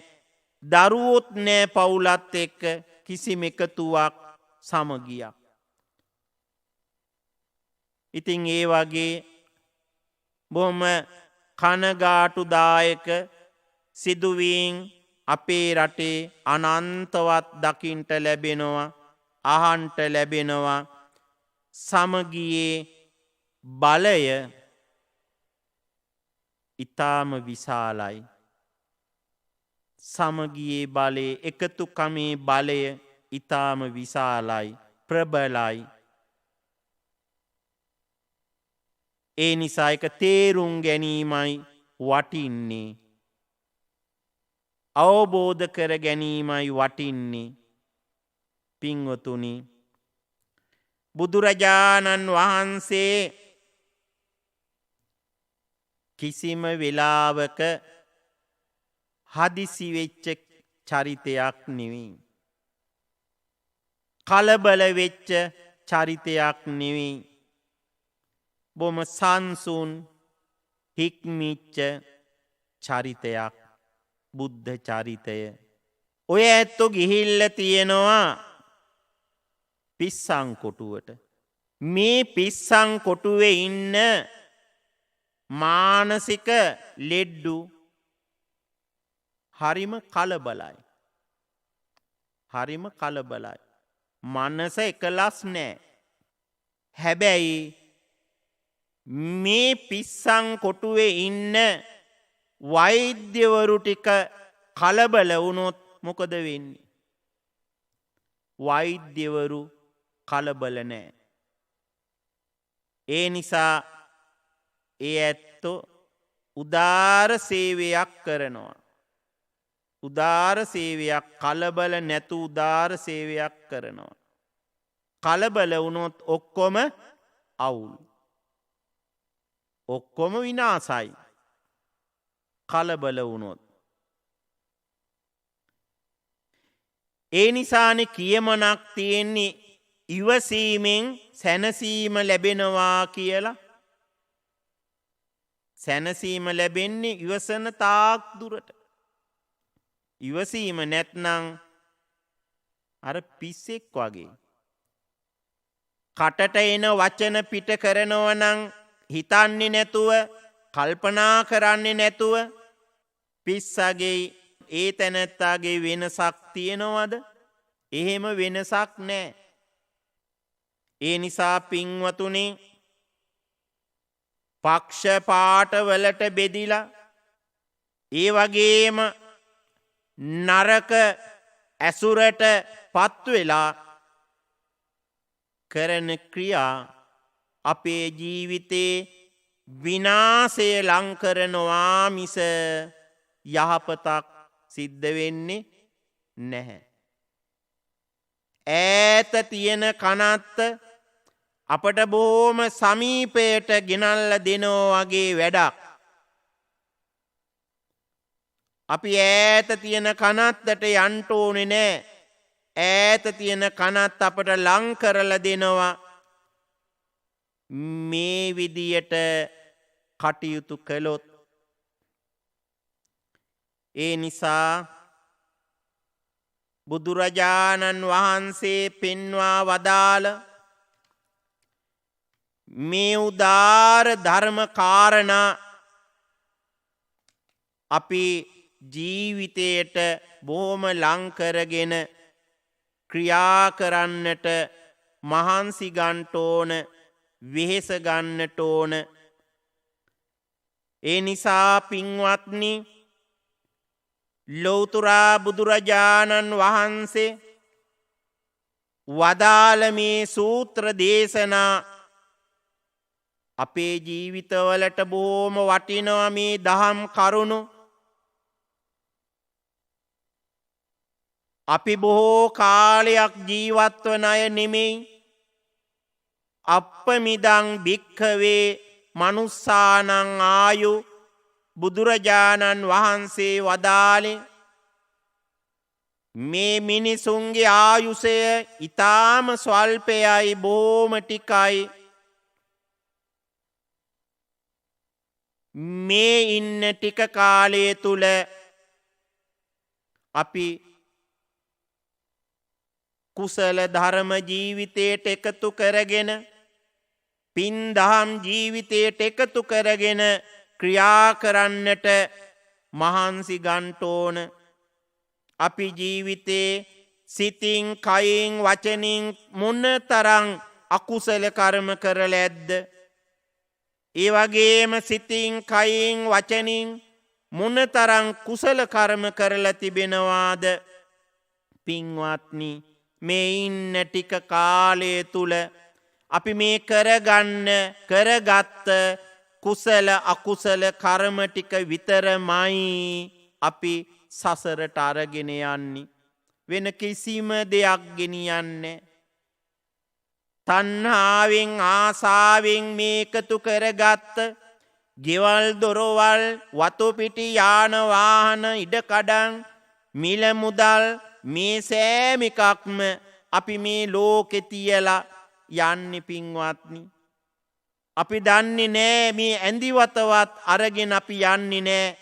දරුවොත් නෑ පවුලත් එක්ක කිසිම එකතුවක් සමගියක්. ඉතින් ඒ වගේ බොහොම කනගාටුදායක සිදුවීම් අපේ රටේ අනන්තවත් දකින්ට ලැබෙනවා, අහන්ට ලැබෙනවා. සමගියේ බලය ඊටාම විශාලයි. සමගියේ බලය, එකතුකමේ බලය ඊටාම විශාලයි, ප්‍රබලයි. ඒ නිසා එක තේරුම් ගැනීමයි වටින්නේ. අවබෝධ කර ගැනීමයි වටින්නේ. පින්වතුනි, බුදුරජාණන් වහන්සේ කිසිම වෙලාවක හදිසි වෙච්ච චරිතයක් නෙවෙයි. කලබල වෙච්ච චරිතයක් නෙවෙයි. බොහොම සංසුන් හික්මිච්ච චරිතයක් බුද්ධ චරිතය. ඔය ඇත්තෝ ගිහිල්ල තියෙනවා පිස්සන් කොටුවට. මේ පිස්සන් කොටුවේ ඉන්න මානසික ලෙඩ්ඩු හරිම කලබලයි. හරිම කලබලයි. මනස එකලස් නෑ. හැබැයි මේ පිස්සන් කොටුවේ ඉන්න වෛද්‍යවරු ටික කලබල වුණොත් මොකද වෙන්නේ? වෛද්‍යවරු කලබල නෑ. ඒ නිසා ඒ ඇත්තෝ උදාර සේවයක් කරනවා. උදාර සේවයක්, කලබල නැතු උදාර සේවයක් කරනවා. කලබල වුණොත් ඔක්කොම අවුල්. ඔක්කොම විනාසයි. කලබල වුණොත්. ඒ නිසානේ කියමනක් තියෙන්නේ ඉවසීමෙන් සැනසීම ලැබෙනවා කියලා. සැනසීම ලැබෙන්නේ ඉවසන තාක් දුරට. ඉවසීම නැත්නම් අර පිස්සෙක් වගේ. කටට එන වචන පිට කරනව නම් හිතන්නේ නැතුව, කල්පනා කරන්නේ නැතුව, පිස්සගේ ඒ තැනැත්තාගේ වෙනසක් තියෙනවද? එහෙම වෙනසක් නැහැ. ඒ නිසා පින්වතුනි, පක්ෂපාත වලට බෙදිලා, ඒ වගේම නරක ඇසුරට පත් වෙලා කරන ක්‍රියා අපේ ජීවිතේ විනාශය ලං කරනවා මිස යහපතක් සිද්ධ වෙන්නේ නැහැ. ඈත තියෙන කනත්ත අපට බොහොම සමීපයට ගෙනල්ලා දෙනවා වගේ වැඩක්. අපි ඈත තියෙන කනත්තට යන්න ඕනේ නෑ. ඈත තියෙන කනත් අපට ලං කරලා දෙනවා. මේ විදියට කටයුතු කළොත්. ඒ නිසා බුදුරජාණන් වහන්සේ පෙන්වා වදාළ මේ උදාර ධර්ම කාරණා අපි ජීවිතයට බොහොම ලං කරගෙන ක්‍රියා කරන්නට මහන්සි ගන්නට ඕන, වෙහෙස ගන්නට ඕන. ඒ නිසා පින්වත්නි, ලෞතර බුදුරජාණන් වහන්සේ වදාළ මේ සූත්‍ර දේශනා අපේ ජීවිතවලට බොහොම වටිනවා. මේ දහම් කරුණු අපි බොහෝ කාලයක් ජීවත් වන අය නෙමෙයි. අප්පමිදං භික්ඛවේ මනුස්සානං ආයු බුදුරජාණන් වහන්සේ වදාළේ මේ මිනිසුන්ගේ ආයුෂය ඊටාම ස්වල්පයයි බොහොම ටිකයි. මේ ඉන්න ටික කාලය තුල අපි කුසල ධර්ම ජීවිතයට එකතු කරගෙන පින් දහම් ජීවිතයට එකතු කරගෙන ක්‍රියා කරන්නට මහන්සි ගන්න ඕන. අපි ජීවිතේ සිතින් කයින් වචනින් මොනතරම් අකුසල කර්ම කරලා ඇද්ද? ඒ වගේම සිතින් කයින් වචනින් මොනතරම් කුසල කර්ම කරලා තිබෙනවාද? පින්වත්නි, මේ ඉන්න ටික කාලය තුල අපි මේ කරගත්ත කුසල අකුසල කර්ම ටික විතරමයි අපි සසරට අරගෙන යන්නේ. වෙන කිසිම දෙයක් ගෙනියන්නේ. තණ්හාවෙන් ආසාවෙන් මේකතු කරගත්ත ගෙවල් දොරවල් වතු පිටි යාන වාහන ඉඩකඩම් මිල මුදල් මේ සෑම එකක්ම අපි මේ ලෝකේ තියලා යන්නේ පින්වත්නි. අපි දන්නේ නෑ මේ ඇඳිවතවත් අරගෙන අපි යන්නේ නෑ.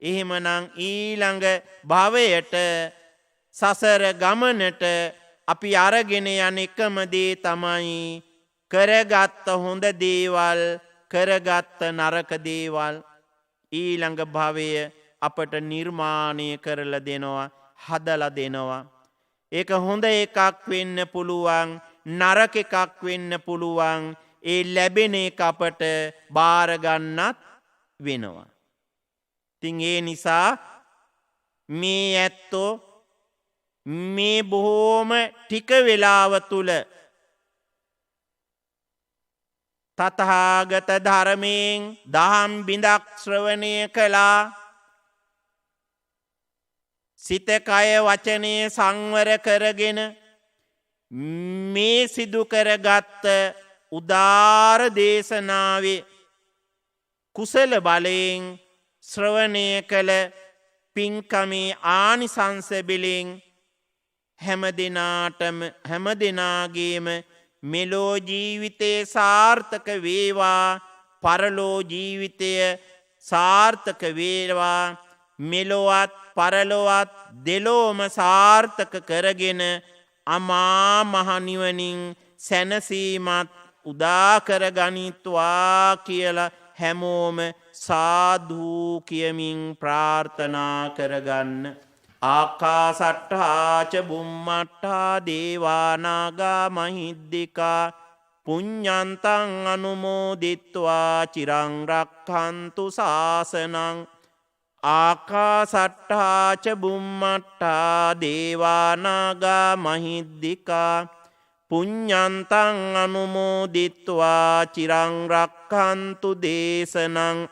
එහෙමනම් ඊළඟ භවයට සසර ගමනට අපි අරගෙන යන එකම දේ තමයි කරගත්ත හොඳ දේවල් කරගත්ත නරක දේවල් ඊළඟ භවය අපට නිර්මාණය කරලා දෙනවා, හදලා දෙනවා. ඒක හොඳ එකක් වෙන්න පුළුවන්, නරක එකක් වෙන්න පුළුවන්. ඒ ලැබෙන එක අපට බාර ගන්නත් වෙනවා. ඉතින් ඒ නිසා මේ ඇත්තෝ මේ බොහෝම ටික වේලාව තුල තථාගත ධර්මයෙන් දහම් බිඳක් ශ්‍රවණය කළා. සිත කය වචනය සංවර කරගෙන මේ සිදු කරගත්ත උදාර දේශනාවේ කුසල බලයෙන් ශ්‍රවණය කළ පින්කමේ ආනිසංස බෙලෙන් හැම දෙනාගේම මෙලෝ ජීවිතය සාර්ථක වේවා, පරලෝ ජීවිතය සාර්ථක වේවා. මෙලොවත් පරලොවත් දෙලෝම සාර්ථක කරගෙන අමා මහ නිවනින් සැනසීමත් උදා කර ගනිත්වා කියලා හැමෝම සාදු කියමින් ප්‍රාර්ථනා කරගන්න. ආකාසට්ඨා ච බුම්මට්ඨා දේවා නාග මහිද්దికා පුඤ්ඤන්තං අනුමෝදිත්වා චිරං රක්ඛන්තු ශාසනං. ආකාසට්ඨා ච බුම්මට්ඨා දේවා නාග මහිද්దికා පුඤ්ඤන්තං අනුමෝදිත්වා චිරං රක්ඛන්තු දේශනං.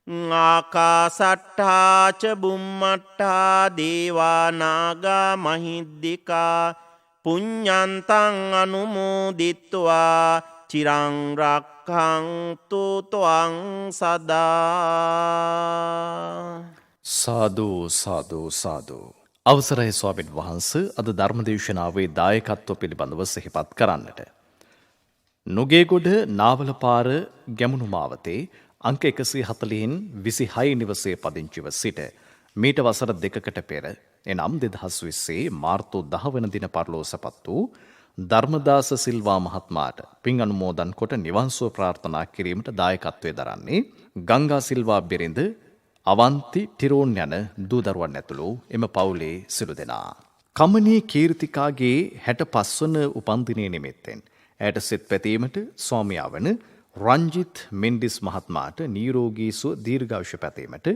ආකාසට්ඨා ච බුම්මට්ඨා දේවා නාග මහිද්దికා පුඤ්ඤන්තං අනුමෝදිත්වා චිරං රක්ඛන්තු ත්වං සදා. සාදු සාදු සාදු. අවසරයි ස්වාමීන් වහන්ස, අද ධර්මදේශනාවේ දායකත්ව පිළිබඳව සිහිපත් කරන්නට. නුගේගොඩ නාවලපාර ගැමුණු මාවතේ අංක 140න් 26 නිවසේ පදිංචිව සිට මීට වසර දෙකකට පෙර එනම් 2020 මාර්තු 10 වන දින පරලෝසපත් වූ ධර්මදාස සිල්වා මහත්මයාට පින් අනුමෝදන් කොට නිවන් සුව ප්‍රාර්ථනා කිරීමට දායකත්වයේ දරන්නේ ගංගා සිල්වා බිරිඳ, අවන්ති ටිරෝන් යන දූ දරුවන් ඇතුළු එම පවුලේ සිළු දෙනා. කමනී කීර්තිකාගේ 65 වන උපන්දිනයේ නිමිත්තෙන් ඇයට සිත පැතීමට ස්වාමියා වන රංජිත් මෙන්ඩිස් මහත්මයාට නිරෝගී සුව දීර්ඝායුෂ පැතීමට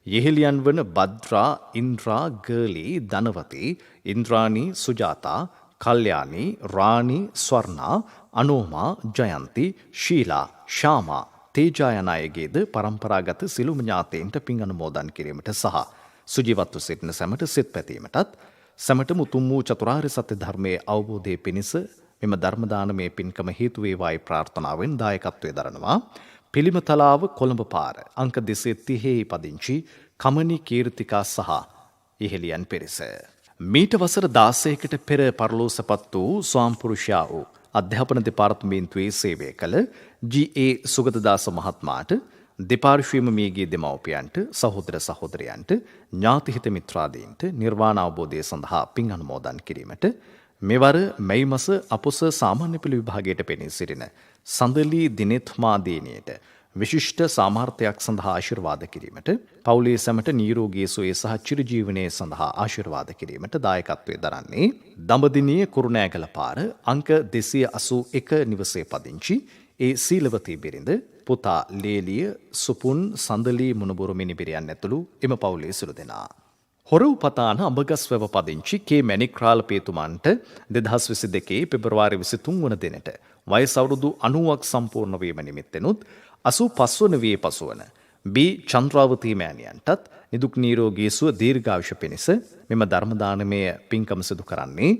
යෙහෙලියන් වන බද්රා, ඉන්ද්‍රා, ගර්ලී, ධනවති, ඉන්ද්‍රාණී, සුජාතා, කල්යාණී, රාණී, ස්වර්ණා, අනෝමා, ජයන්ති, ශීලා, ශාමා, තේජා යන අයගේද පරම්පරාගත සිළුම ඥාතීන්ට පින් අනුමෝදන් කිරීමට සහ සුජීවත්ව සිටින සැමට සිත පැතීමටත් සැමටම උතුම් වූ චතුරාර්ය සත්‍ය ධර්මයේ අවබෝධයේ පිණිස මෙම ධර්ම දානමය පින්කම හේතු වේවායි ප්‍රාර්ථනාවෙන් දායකත්වයේ දරනවා. පිළිමතලාව කොළඹ පාර අංක 230 පදිංචි කමනි කීර්තිකා සහ ඉහෙලියන් පිරිස. මීට වසර 16කට පෙර පරලෝසපත් වූ ස්වාම්පුරුෂයා වූ අධ්‍යාපන දෙපාර්තමේන්තුවේ සේවය කළ ජී.ඒ. සුගතදාස මහත්මයාට දෙපාර්ශ්වීයම මියගිය දෙමව්පියන්ට සහෝදර සහෝදරයන්ට ඥාතිහිත මිත්‍රාදීන්ට නිර්වාණ අවබෝධය සඳහා පින් අනුමෝදන් කිරීමට මෙවර මැයි මාස අපොස සාමාන්‍ය පෙළ විභාගයට පෙනී සිටින සඳලී දිනෙත්මා දේනියට විශිෂ්ට සාමර්ථයක් සඳහා ආශිර්වාද කිරීමට පවුලේ සැමට නිරෝගී සුවය සහ චිරජීවනයේ සඳහා ආශිර්වාද කිරීමට දායකත්වයේ දරන්නේ දඹදිනිය කුරුණෑගල පාර අංක 281 නිවසේ පදිංචි ඒ සීලවතී බිරිඳ පුතා ලේලිය සුපුන් සඳලී මුණබුරු මිනිබිරියන් ඇතුළු එම පවුලේ සුළු දෙනා. හොරව්පතාන අඹගස්වැව පදිංචි කේ මැණික්රාල පේතුමන්ට 2022 පෙබරවාරි 23 වන දිනට වයස අවුරුදු 90ක් සම්පූර්ණ වීම නිමිත්තෙනුත් 85 වන වියේ පසුවන බී චන්ද්‍රාවතී මෑණියන්ටත් නිදුක් නිරෝගී සුව දීර්ඝායුෂ පිණිස මෙම ධර්ම දානමය පින්කම සිදු කරන්නේ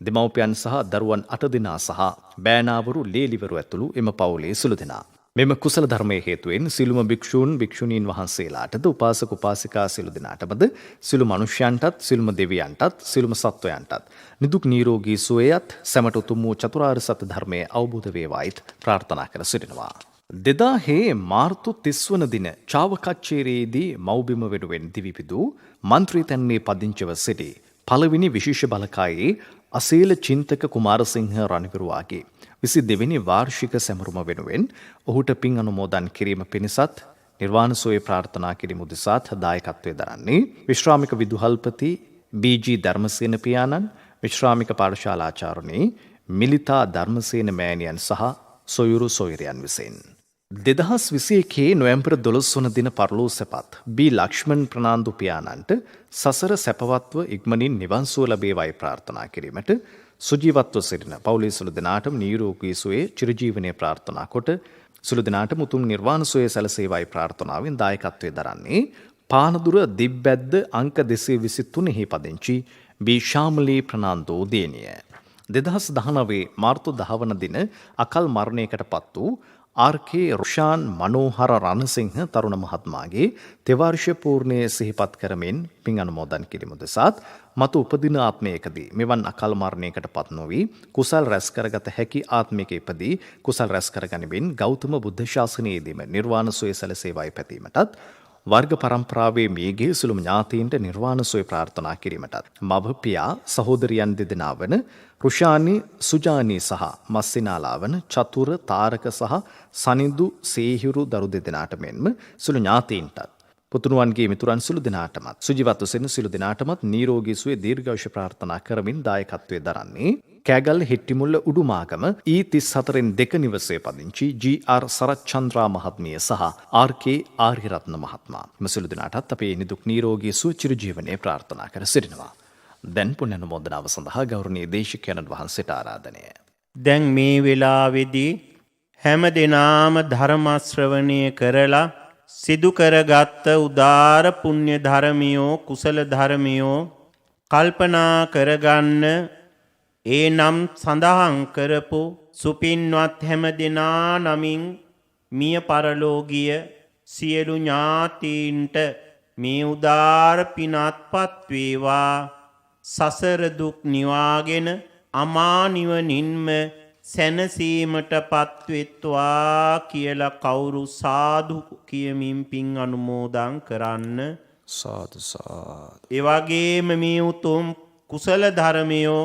දෙමව්පියන් සහ දරුවන් 8 දෙනා සහ බෑනාවරු ලේලිවරු ඇතුළු එම පවුලේ සුළු දෙනා. මෙම කුසල ධර්මයේ හේතුවෙන් සිළුම භික්ෂූන් භික්ෂුණීන් වහන්සේලාටද උපාසක උපාසිකා සිළු දෙනාටමද සිළු මනුෂ්‍යයන්ටත් සිළුම දෙවියන්ටත් සිළුම සත්වයන්ටත් නිදුක් නිරෝගී සුවයත් සැමට උතුම් වූ චතුරාර්ය සත්‍ය ධර්මයේ අවබෝධ වේවායිත් ප්‍රාර්ථනා කර සිටිනවා. 2000 මාර්තු 30 වන දින චාවකච්චේරියේදී මව්බිම වෙනුවෙන් දිවිපිදු මන්ත්‍රී තැන්නේ පදිංචිව සිටි පළවෙනි විශේෂ බලකායේ අසීල චින්තක කුමාරසිංහ රණවිරුවාගේ 22 වෙනි වාර්ෂික සැමරුම වෙනුවෙන් ඔහුට පින් අනුමෝදන් කිරීම පිණිසත් නිර්වාණ සෝය ප්‍රාර්ථනා කිරීම උදෙසාත් දායකත්වයේ දරන්නේ විශ්‍රාමික විදුහල්පති බී.ජී. ධර්මසේන පියාණන්, විශ්‍රාමික පාඨශාලාචාර්යනී මිලිතා ධර්මසේන මෑණියන් සහ සොයුරු සොයුරියන් විසින් 2021 නොවැම්බර් 12 වන දින පරලෝසපත් බී. ලක්ෂ්මන් ප්‍රනාන්දු පියාණන්ට සසර සැපවත්ව ඉක්මනින් නිවන් සුව ලැබේවායි ප්‍රාර්ථනා කිරීමට සුජීවත්ව සිටින පවුලේ සුළු දෙනාටම නිරෝගී සුවයේ චිරජීවනයේ ප්‍රාර්ථනා කොට සුළු දෙනාටම උතුම් නිර්වාණ සුවය සැලසේවායි ප්‍රාර්ථනාවෙන් දායකත්වයේ දරන්නේ පානදුර දිබ්බැද්ද අංක 223 පදිංචි බී. ශාමලී ප්‍රනාන්දු දේනිය. 2019 මාර්තු 10 වන දින අකල් මරණයකට පත් වූ ආර්.කේ. රුෂාන් මනෝහර රණසිංහ තරුණ මහත්මයාගේ තෙවාර්ෂ පූර්ණයේ සිහිපත් කරමින් පින් අනුමෝදන් කිරීම උදෙසාත් මතු උපදින ආත්මයකදී මෙවන් අකල් මරණයකට පත් නොවි කුසල් රැස් කරගත හැකි ආත්මික ඉපදී කුසල් රැස් කරගනිමින් ගෞතම බුද්ධ ශාසනයේදීම නිර්වාණ සෝය සැලසේවායි පැතීමටත් වර්ග පරම්පරාවේ මියගිය සිළුම ඥාතීන්ට නිර්වාණ සෝය ප්‍රාර්ථනා කිරීමටත් මව පියා සහෝදරියන් දෙදෙනා වන රුෂානි සුජානි සහ මස්සිනාලා වන චතුර තාරක සහ සනිදු සේහිරු දරු දෙදෙනාට මෙන්ම සිළු ඥාතීන්ටත් පුතුණුවන්ගේ මිතුරන් සිළු දෙනාටමත් සුජීවත්ව සිටින සිළු දෙනාටමත් නිරෝගී සුවය දීර්ඝායුෂ ප්‍රාර්ථනා කරමින් දායකත්වයේ දරන්නේ කෑගල් හෙට්ටිමුල්ල උඩුමාගම E34 2 නිවසේ පදිංචි ජී.ආර්. සරච්චන්ද්‍රා මහත්මිය සහ ආර්.කේ. ආර්යරත්න මහත්මයා. මේ සිළු දෙනාටත් අපේ නිදුක් නිරෝගී සුව චිරජීවනයේ ප්‍රාර්ථනා කර සිටිනවා. දැන් පුණ්‍ය අනුමෝදනාව සඳහා ගෞරවනීය දේශිකානන් වහන්සේට ආරාධනය. දැන් මේ වෙලාවේදී හැම දිනාම ධර්ම ශ්‍රවණය කරලා සිදු කරගත් උදාර පුණ්‍ය ධර්මියෝ කුසල ධර්මියෝ කල්පනා කරගන්න ඒ නම් සඳහන් කරපු සුපින්වත් හැම දිනා නමින් මිය පරලෝකීය සියලු ඥාතීන්ට මේ උදාර පිනත්පත් වේවා. සසර දුක් නිවාගෙන අමා නිවනින්ම සැනසීමට පත්වෙත්වා කියලා කවුරු සාදු කියමින් පින් අනුමෝදන් කරන්න. සාදු සාදු. ඒ වගේම මේ උතුම් කුසල ධර්මයෝ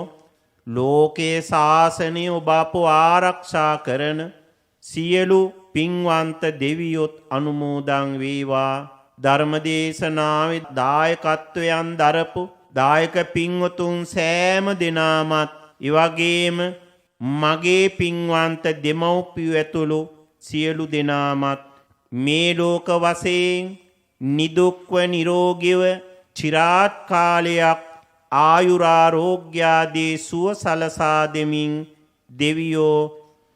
ලෝකේ ශාසනය ඔබ අප ආරක්ෂා කරන සියලු පින්වන්ත දෙවියොත් අනුමෝදන් වේවා. ධර්මදේශනාවේ දායකත්වයන් දරපු දායක පින්වතුන් සෑම දෙනාමත් එවැගේම මගේ පින්වන්ත දෙමව්පියෝ ඇතුළු සියලු දෙනාමත් මේ ලෝක වශයෙන් නිදුක්ව නිරෝගීව চিරාත් කාලයක් ආයුරාෝග්‍යාදී සුව සලසා දෙමින් දෙවියෝ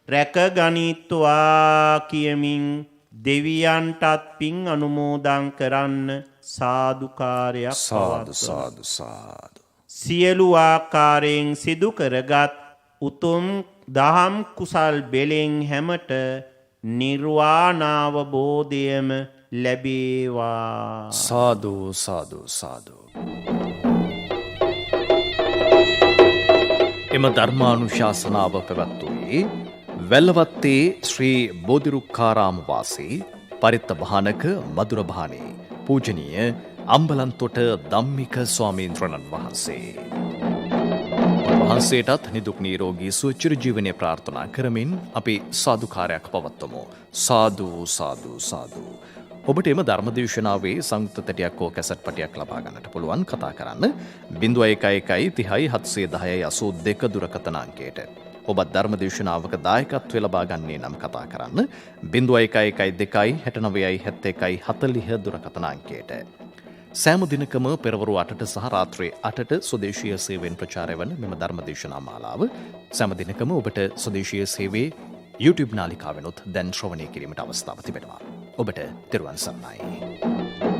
රැකගනිත්වා කියමින් දෙවියන්ටත් පින් අනුමෝදන් කරන්න සාදුකාරයක් සාදු සාදු සාදු. සියලු ආකාරයෙන් සිදු කරගත් උතුම් දහම් කුසල් බෙලෙන් හැමට නිර්වාණාවබෝධයම ලැබේවා. සාදු සාදු සාදු. එම ධර්මානුශාසනාව පැවැත්වුවේ වැල්ලවත්තේ ශ්‍රී බෝධිරුක්කාරාම වාසී පරිත්ත භානක මදුරභානී පූජනීය අම්බලන්තොට ධම්මික ස්වාමීන්ද්‍රණන් වහන්සේ. වහන්සේටත් නිදුක් නිරෝගී සුව චිරජීවනය ප්‍රාර්ථනා කරමින් අපි සාදුකාරයක් පවත්වමු. සාදු සාදු සාදු. ඔබට එම ධර්මදේශනාවේ සංයුක්ත තැටියක් හෝ කැසට් පටියක් ලබා ගන්නට පුළුවන්. කතා කරන්න 0111 30 710 82 දුරකථන අංකයට. ඔබත් ධර්මදේශනාවක දායකත්වය ලබා ගන්නේ නම් කතා කරන්න 0112 69 71 40 දුරකථන අංකයට. සෑම දිනකම පෙරවරු 8ට සහ රාත්‍රී 8ට ස්වදේශීය සේවයෙන් ප්‍රචාරය වන මෙම ධර්මදේශනා මාලාව සෑම දිනකම ඔබට ස්වදේශීය සේවයේ YouTube නාලිකාවෙනුත් දැන් ශ්‍රවණය කිරීමට අවස්ථාව තිබෙනවා. ඔබට තෙරුවන් සරණයි.